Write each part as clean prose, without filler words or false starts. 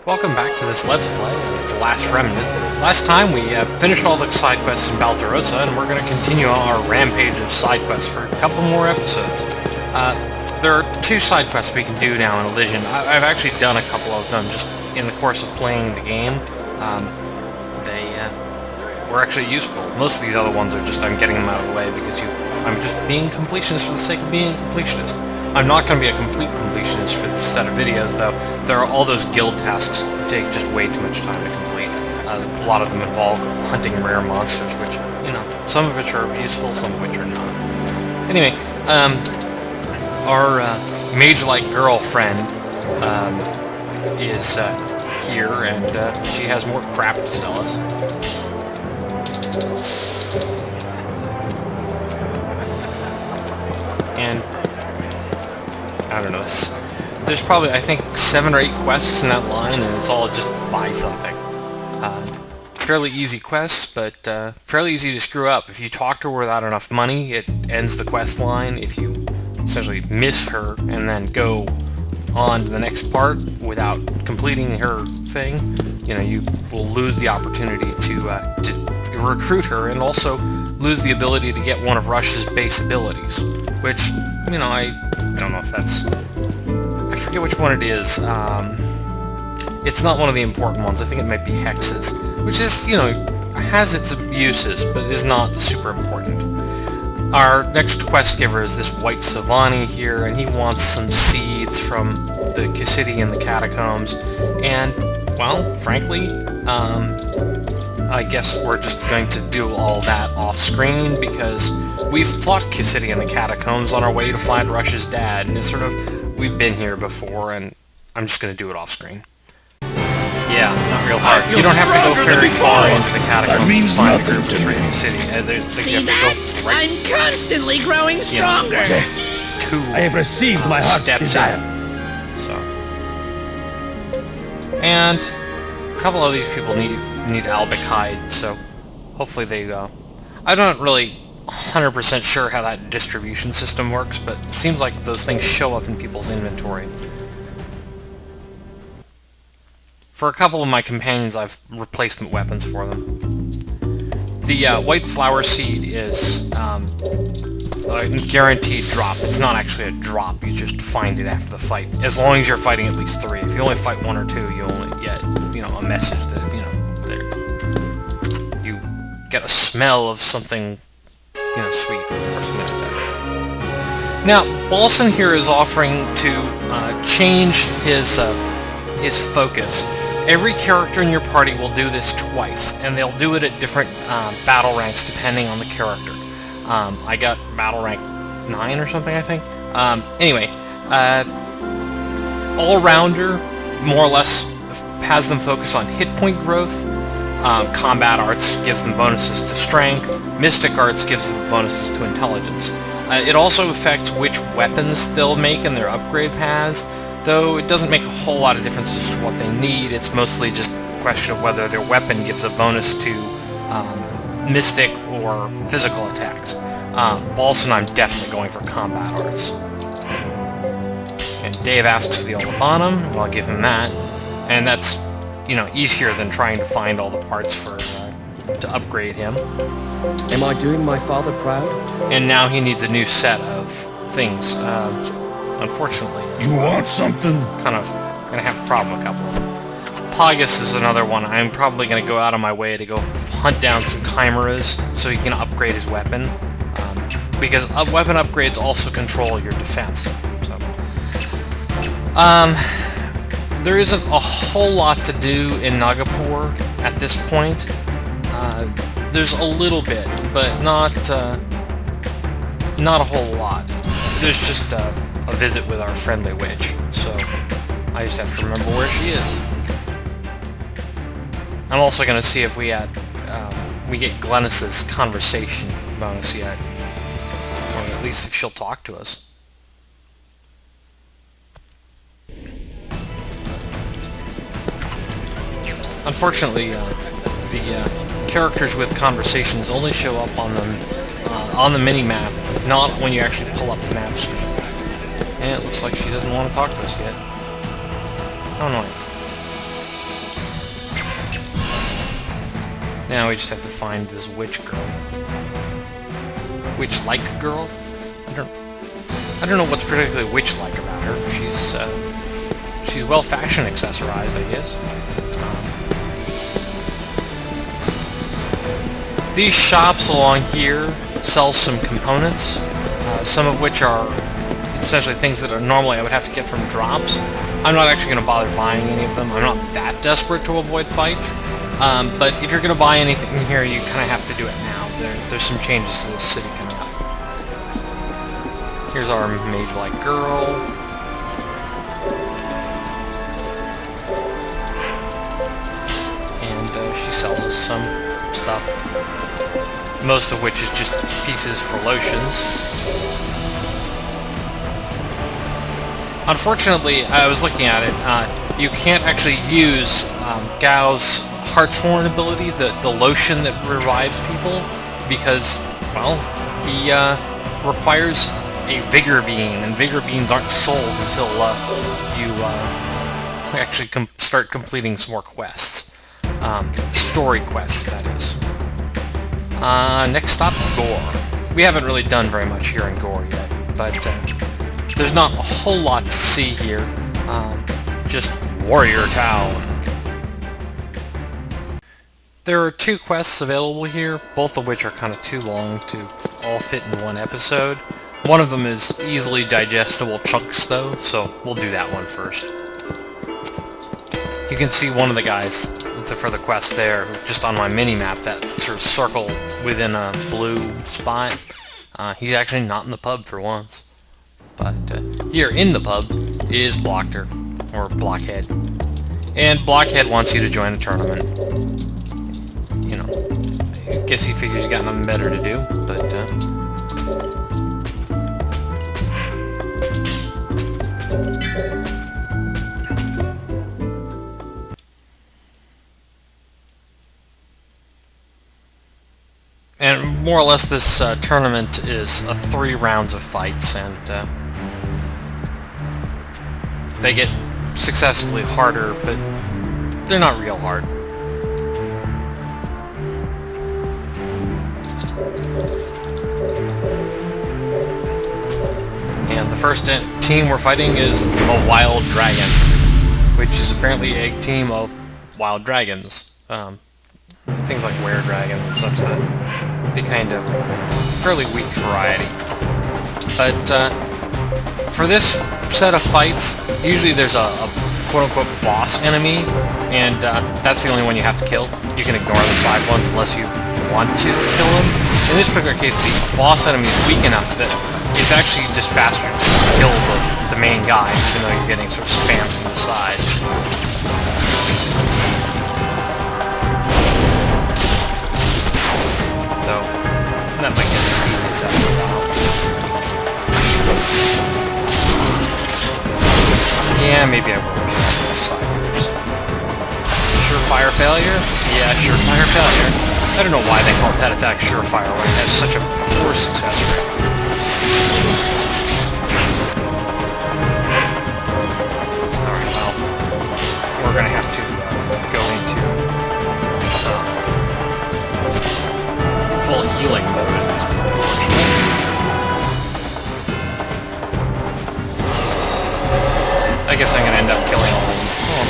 Welcome back to this Let's Play of Last Remnant. Last time we finished all the side quests in Baltarosa, and we're going to continue our rampage of side quests for a couple more episodes. There are two side quests we can do now in Elysian. I've actually done a couple of them just in the course of playing the game. They were actually useful. Most of these other ones are just I'm getting them out of the way because I'm just being completionist for the sake of being a completionist. I'm not going to be a complete completionist for this set of videos, though. There are all those guild tasks take just way too much time to complete. A lot of them involve hunting rare monsters, which, you know, some of which are useful, some of which are not. Anyway, our mage-like girlfriend is here, and she has more crap to sell us. And I don't know, there's probably, I think, 7 or 8 quests in that line, and it's all just buy something. Fairly easy quests, but fairly easy to screw up. If you talk to her without enough money, it ends the quest line. If you essentially miss her and then go on to the next part without completing her thing, you know, you will lose the opportunity to recruit her, and also lose the ability to get one of Rush's base abilities, which, you know, I don't know if that's... I forget which one it is. It's not one of the important ones. I think it might be Hexes, which is, you know, has its uses, but is not super important. Our next quest giver is this White Savani here, and he wants some seeds from the Caedmon and the Catacombs, and, well, frankly, I guess we're just going to do all that off-screen, because we've fought Caedmon and the Catacombs on our way to find Rush's dad, and it's sort of, we've been here before, and I'm just going to do it off-screen. Yeah, not real hard. You don't have to go very far into the Catacombs to find a group to trade Caedmon. See that? Right, I'm constantly growing stronger! Yes, two I have received my heart's steps desire. in. So. And a couple of these people need albicide, so hopefully they go. I'm not really 100% sure how that distribution system works, but it seems like those things show up in people's inventory. For a couple of my companions, I've replacement weapons for them. The white flower seed is a guaranteed drop. It's not actually a drop, you just find it after the fight. As long as you're fighting at least 3. If you only fight 1 or 2, you only get, you know, a message that, you know, there. You get a smell of something, you know, sweet, or something like that. Now, Baulson here is offering to change his focus. Every character in your party will do this twice, and they'll do it at different battle ranks depending on the character. I got battle rank 9 or something, I think. Anyway, All-Rounder more or less has them focus on hit point growth. Combat Arts gives them bonuses to Strength. Mystic Arts gives them bonuses to Intelligence. It also affects which weapons they'll make in their upgrade paths, though it doesn't make a whole lot of difference as to what they need. It's mostly just a question of whether their weapon gives a bonus to Mystic or physical attacks. Baulson, I'm definitely going for Combat Arts. And Dave asks for the Olabanum, and I'll give him that. And that's, you know, easier than trying to find all the parts for to upgrade him. Am I doing my father proud? And now he needs a new set of things. Unfortunately, You want something? kind of gonna have a problem with a couple of them. Pogus is another one. I'm probably gonna go out of my way to go hunt down some chimeras so he can upgrade his weapon, because weapon upgrades also control your defense. So, there isn't a whole lot to do in Nagapur at this point. There's a little bit, but not a whole lot. There's just a visit with our friendly witch, so I just have to remember where she is. I'm also going to see if we get Glenys's conversation bonus yet, or at least if she'll talk to us. Unfortunately, the characters with conversations only show up on the mini-map, not when you actually pull up the map screen. And it looks like she doesn't want to talk to us yet. How annoying. Now we just have to find this witch girl. Witch-like girl? I don't know what's particularly witch-like about her. She's well fashion accessorized, I guess. These shops along here sell some components, some of which are essentially things that normally I would have to get from drops. I'm not actually going to bother buying any of them. I'm not that desperate to avoid fights. But if you're going to buy anything here, you kind of have to do it now. There's some changes to the city coming up. Here's our mage-like girl. And she sells us some stuff. Most of which is just pieces for lotions. Unfortunately, I was looking at it, you can't actually use Gao's Hartshorn ability, the lotion that revives people, because, well, he requires a Vigor Bean, and Vigor Beans aren't sold until you actually start completing some more quests. Story quests, that is. Next stop, Gore. We haven't really done very much here in Gore yet, but there's not a whole lot to see here. Just Warrior Town. There are 2 quests available here, both of which are kind of too long to all fit in one episode. One of them is easily digestible chunks, though, so we'll do that one first. You can see one of the guys for the quest there, just on my mini-map, that sort of circle within a blue spot. He's actually not in the pub for once. But here in the pub is Blocter, or Blockhead. And Blockhead wants you to join a tournament. You know, I guess he figures you got nothing better to do, but and more or less this tournament is 3 rounds of fights, and they get successively harder, but they're not real hard. And the first team we're fighting is the Wild Dragon, which is apparently a team of wild dragons. Things like were-dragons and such, the kind of fairly weak variety. But for this set of fights, usually there's a quote-unquote boss enemy, and that's the only one you have to kill. You can ignore the side ones unless you want to kill them. In this particular case, the boss enemy is weak enough that it's actually just faster to kill the main guy, even though you're getting sort of spammed from the side. So, that might get tedious after a while. Yeah, maybe I will get off the side. Surefire failure? Yeah, surefire failure. I don't know why they call that attack surefire when it has such a poor success rate. Alright, well, we're gonna have to go into full healing mode at this point, unfortunately. I guess I'm gonna end up killing all of them. Oh.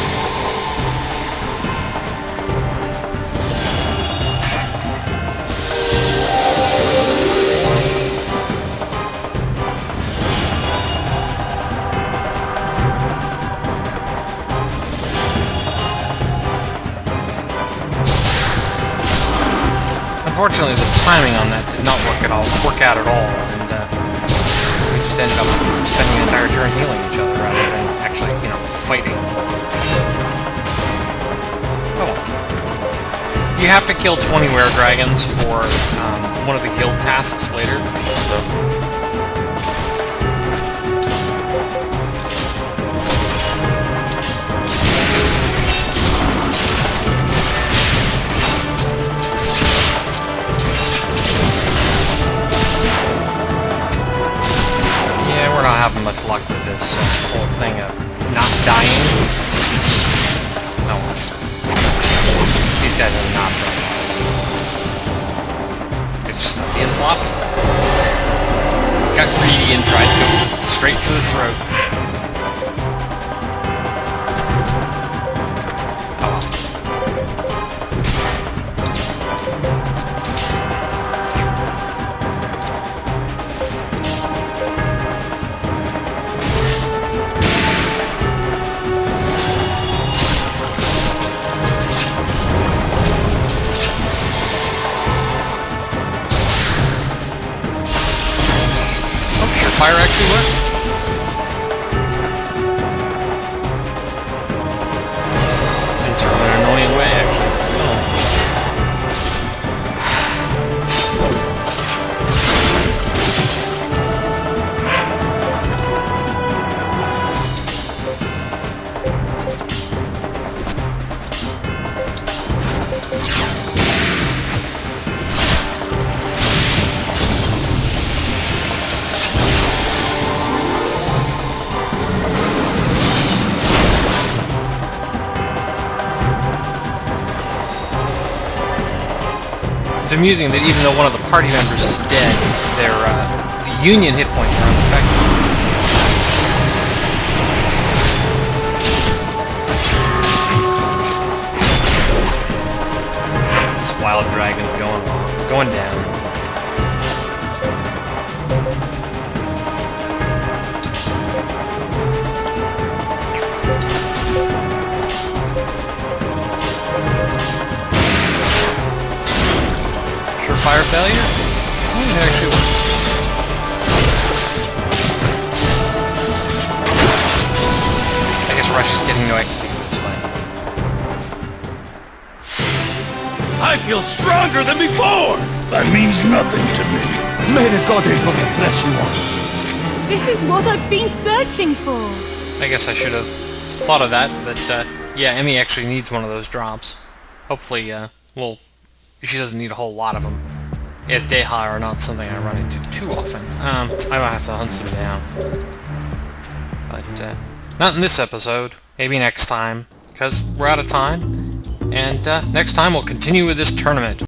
Unfortunately, the timing on that did not work out at all, and we just ended up spending the entire turn healing each other rather than actually, you know, fighting. Oh well. You have to kill 20 were-dragons for one of the guild tasks later, so... we're not having much luck with this whole thing of not dying. Oh, these guys are not dying. straight for the throat. Oh well. Fire actually worked. In sort of an annoying way, actually. It's amusing that even though one of the party members is dead, their the Union hit points are unaffected. This wild dragon's going down. Fire failure? It actually worked. I guess Rush is getting no XP this way. I feel stronger than before! That means nothing to me. May the god in heaven bless you all. This is what I've been searching for. I guess I should have thought of that, but yeah, Emmy actually needs one of those drops. Hopefully, well, she doesn't need a whole lot of them. Yes, Deha are not something I run into too often. I might have to hunt some down. But, not in this episode. Maybe next time, because we're out of time. And, next time we'll continue with this tournament.